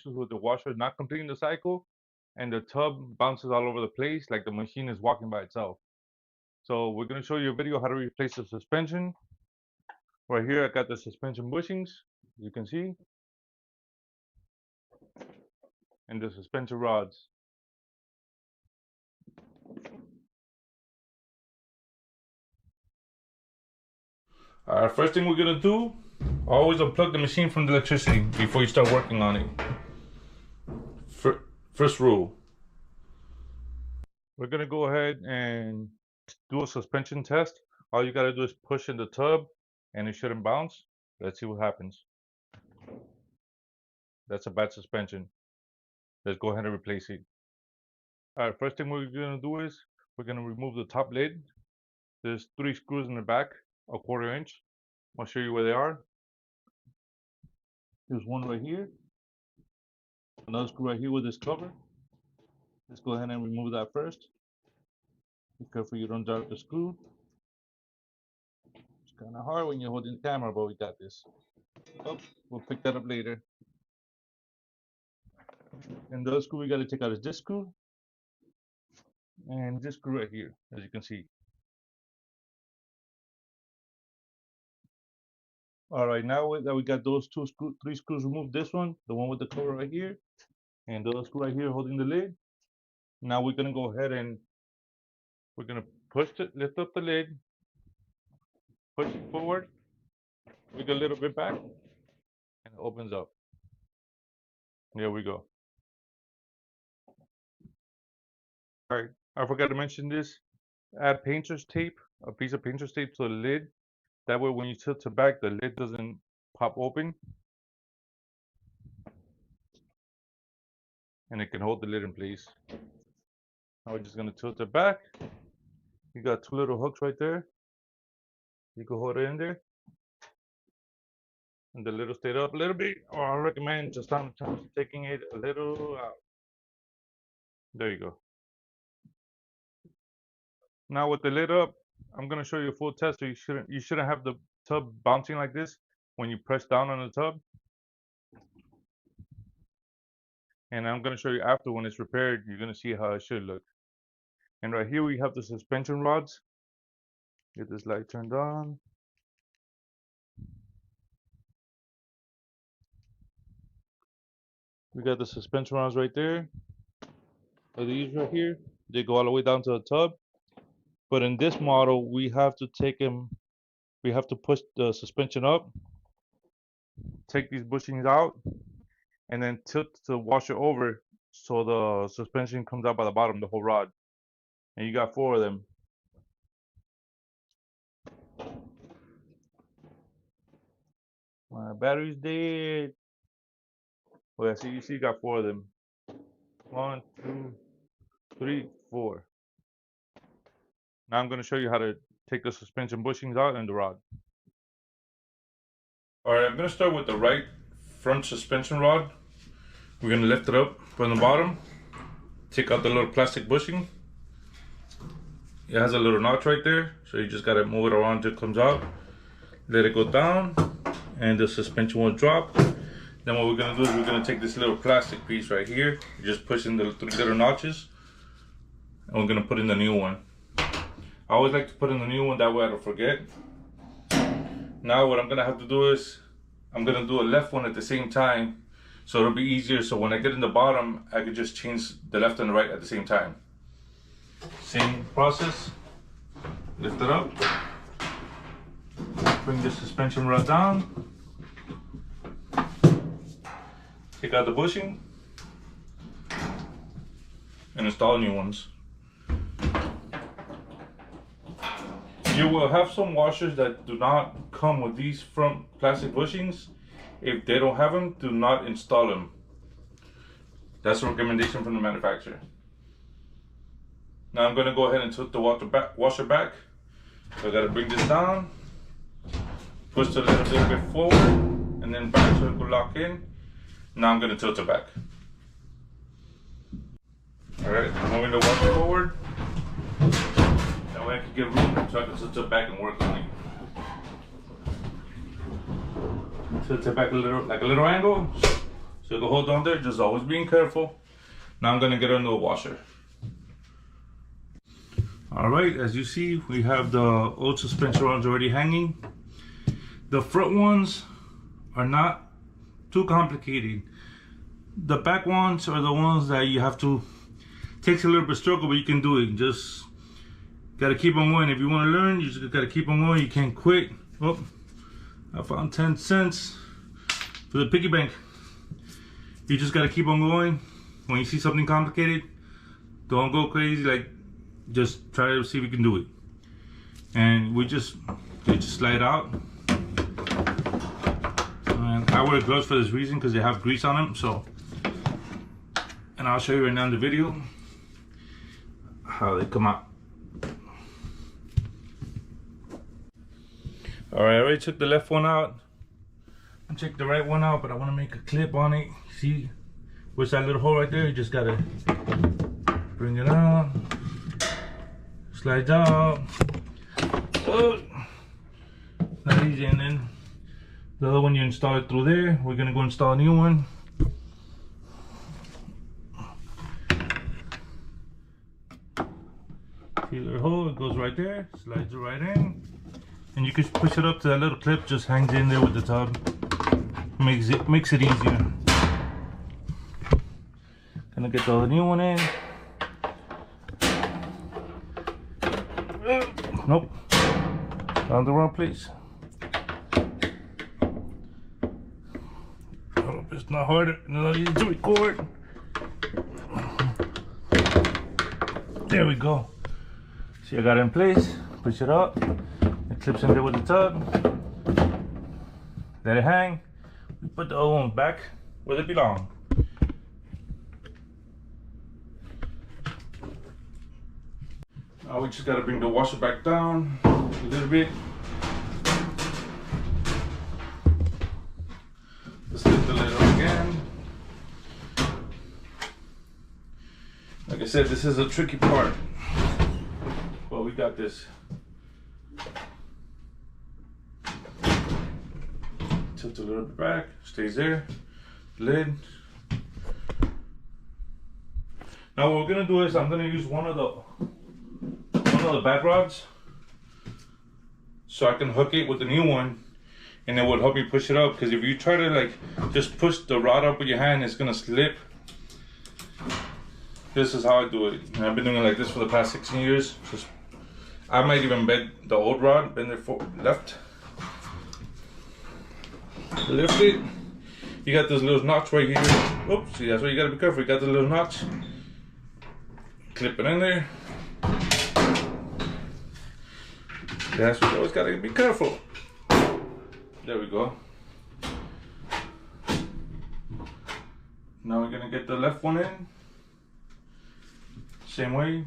issues with the washer not completing the cycle, and the tub bounces all over the place like the machine is walking by itself. So we're going to show you a video how to replace the suspension. Right here I got the suspension bushings, you can see, and the suspension rods. First thing we're gonna do, always unplug the machine from the electricity before you start working on it. First rule. We're gonna go ahead and do a suspension test. All you gotta do is push in the tub and it shouldn't bounce. Let's see what happens. That's a bad suspension. Let's go ahead and replace it. Alright, first thing we're gonna do is we're gonna remove the top lid. There's 3 screws in the back, a 1/4 inch. I'll show you where they are. There's one right here, another screw right here with this cover. Let's go ahead and remove that first. Be careful you don't drop the screw. It's kind of hard when you're holding the camera, but we got this. Oh, we'll pick that up later. And the other screw we got to take out is this screw and this screw right here, as you can see. All right, now that we got those 3 screws removed, this one, the one with the cover right here, and the other screw right here holding the lid. Now we're gonna go ahead and we're gonna lift up the lid, push it forward, wiggle a little bit back, and it opens up. There we go. All right, I forgot to mention this. Add painter's tape, a piece of painter's tape to the lid. That way when you tilt it back, the lid doesn't pop open. And it can hold the lid in place. Now we're just gonna tilt it back. You got 2 little hooks right there. You can hold it in there. And the lid will stay up a little bit, or I recommend just sometimes taking it a little out. There you go. Now with the lid up, I'm gonna show you a full test. So you shouldn't have the tub bouncing like this when you press down on the tub. And I'm gonna show you after when it's repaired, you're gonna see how it should look. And right here we have the suspension rods. Get this light turned on. We got the suspension rods right there. These right here, they go all the way down to the tub. But in this model, we have to push the suspension up, take these bushings out, and then tilt the washer over so the suspension comes out by the bottom, the whole rod. And you got 4 of them. My battery's dead. Well, see, you see, you got 4 of them. 1, 2, 3, 4. Now I'm going to show you how to take the suspension bushings out and the rod. All right, I'm going to start with the right front suspension rod. We're going to lift it up from the bottom. Take out the little plastic bushing. It has a little notch right there, so you just got to move it around until it comes out. Let it go down, and the suspension will drop. Then what we're going to do is we're going to take this little plastic piece right here. You just push in the 3 little notches, and we're going to put in the new one. I always like to put in the new one, that way I don't forget. Now what I'm going to have to do is I'm going to do a left one at the same time, so it'll be easier. So when I get in the bottom, I could just change the left and the right at the same time. Same process. Lift it up. Bring the suspension rod down. Take out the bushing. And install new ones. You will have some washers that do not come with these front plastic bushings. If they don't have them, do not install them. That's a recommendation from the manufacturer. Now I'm going to go ahead and tilt the washer back. So I got to bring this down, push it a little bit forward, and then back so it will lock in. Now I'm going to tilt it back. Alright, I'm moving the washer forward. That way I can get room so I can tilt it back and work on it. Tilt it back a little, like a little angle, So the hole down there, just always being careful. Now I'm gonna get under the washer. All right, as you see, we have the old suspension rods already hanging. The front ones are not too complicated. The back ones are the ones that you have to, takes a little bit of struggle, but you can do it. Just gotta keep on going. If you wanna learn, you just gotta keep on going. You can't quit. Oh, I found 10 cents for the piggy bank. You just gotta keep on going. When you see something complicated, don't go crazy. Like, just try to see if you can do it. And you just slide out. And I wear gloves for this reason because they have grease on them. So, and I'll show you right now in the video how they come out. All right, I already took the left one out. I checked the right one out, but I want to make a clip on it. See, where's that little hole right there? You just gotta bring it out, slide down. Oh, not easy. And then the other one you install it through there. We're gonna go install a new one. See the hole? It goes right there. Slides it right in, and you can push it up to that little clip. Just hangs in there with the tub. Makes it easier. Gonna get the new one in. Nope, found the wrong place. I hope it's not hard, not easy to record. There we go. See, I got it in place. Push it up. It clips in there with the tub. Let it hang. We put the other one back where they belong. Now we just gotta bring the washer back down a little bit. Let's lift the lid up again. Like I said, this is a tricky part, but we got this. Tilt a little bit back, stays there, lid. Now what we're gonna do is I'm gonna use one of the back rods so I can hook it with the new one, and it would help me push it up, because if you try to like just push the rod up with your hand, it's gonna slip. This is how I do it, and I've been doing it like this for the past 16 years. Just, I might even bend the old rod, bend it left, lift it. You got this little notch right here. Oops, see, that's why you gotta be careful. You got the little notch, clip it in there. That's what you always gotta be careful. There we go. Now we're gonna get the left one in. Same way,